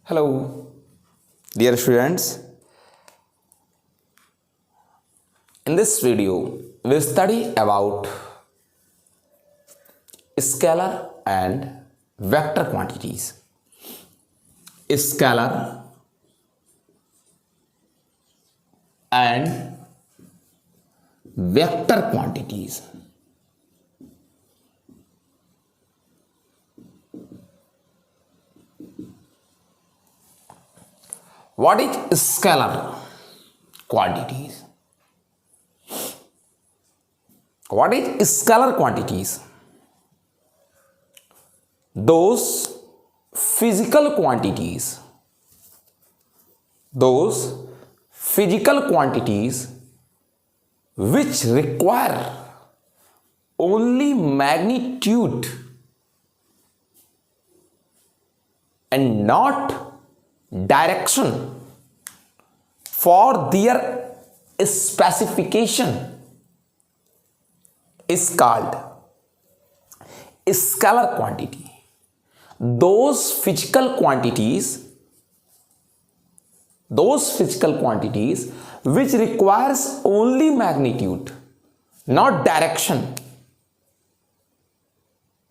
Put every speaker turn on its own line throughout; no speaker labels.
Hello, dear students. In this video, we'll study about scalar and vector quantities. Scalar and vector quantities. What is scalar quantities? What is scalar quantities? Those physical quantities which require only magnitude and not direction for their specification is called scalar quantity. Those physical quantities which requires only magnitude, not direction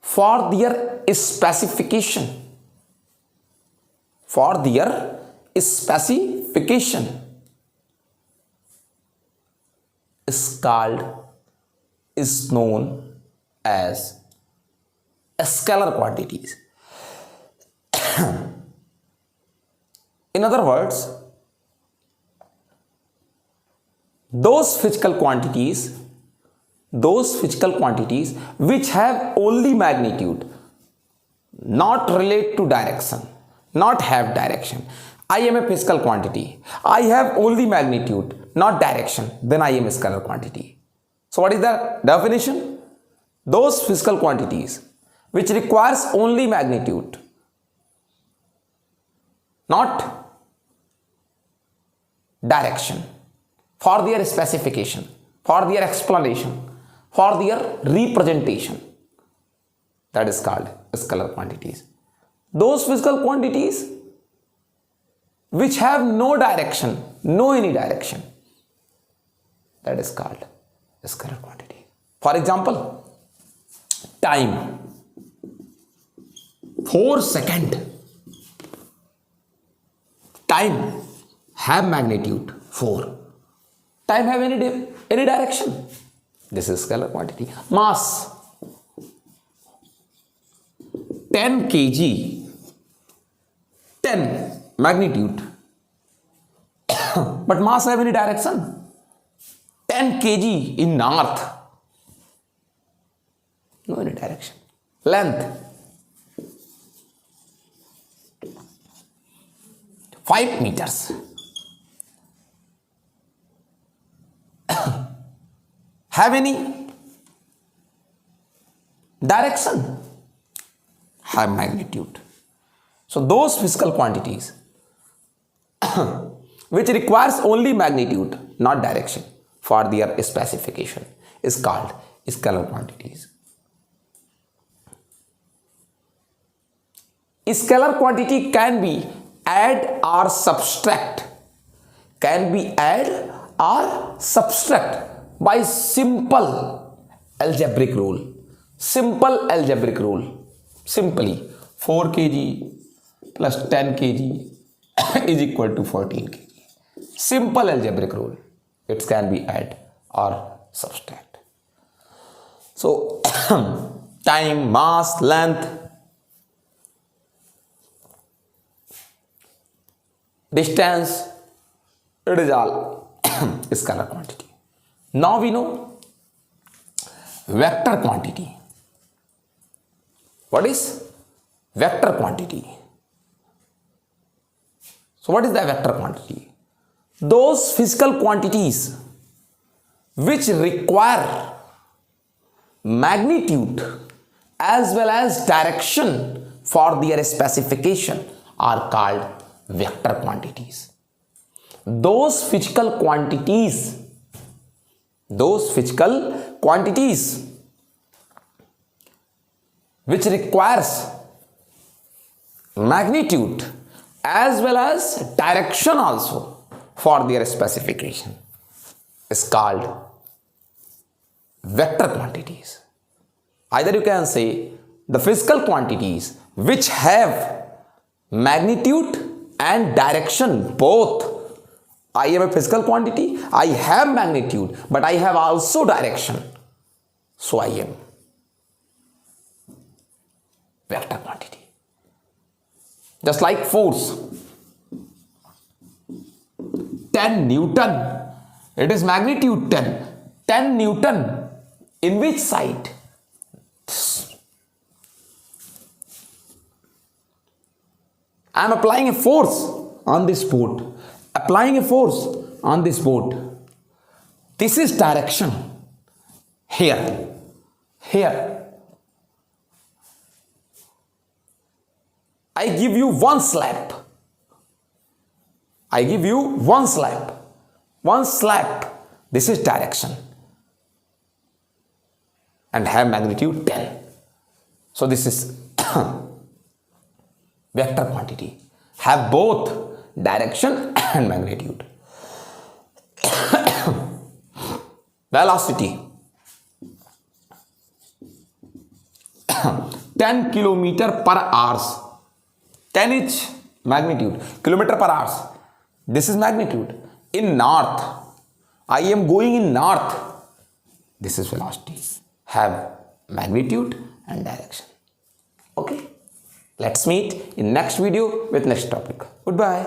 for their specification is known as scalar quantities. In other words, those physical quantities which have only magnitude, not relate to direction, not have direction. I am a physical quantity. I have only magnitude, not direction. Then I am a scalar quantity. So what is the definition? Those physical quantities which requires only magnitude, not direction for their specification, for their explanation, for their representation, that is called scalar quantities. Those physical quantities which have no direction, no any direction, that is called scalar quantity. For example, time, 4 seconds. Time have magnitude 4. Time have any direction. This is scalar quantity. Mass 10 kg, 10 magnitude, but mass have any direction. 10 kg in north, no any direction. Length 5 meters. Have any direction? Have magnitude. So those physical quantities which requires only magnitude, not direction for their specification is called scalar quantities. Scalar quantity can be add or subtract, by simple algebraic rule. Simply 4 kg plus 10 kg is equal to 14 kg. Simple algebraic rule. It can be add or subtract. So time, mass, length, distance, it is all scalar quantity. Now we know vector quantity. What is vector quantity? So what is the vector quantity? Those physical quantities which require magnitude as well as direction for their specification are called vector quantities. Those physical quantities which requires magnitude as well as direction also for their specification is called vector quantities. Either you can say the physical quantities which have magnitude and direction both. I am a physical quantity, I have magnitude, but I have also direction. So I am vector quantity. Just like force. 10 Newton. It is magnitude 10. 10 Newton. In which side? I am applying a force on this boat. Applying a force on this boat. This is direction. Here. Here. I give you one slap. I give you one slap. One slap. This is direction. And have magnitude 10. So this is vector quantity. Have both direction and magnitude. Velocity. 10 kilometer per hour. 10 is magnitude. Kilometer per hour. This is magnitude. In north. I am going in north. This is velocity. Have magnitude and direction. Okay. Let's meet in next video with next topic. Goodbye.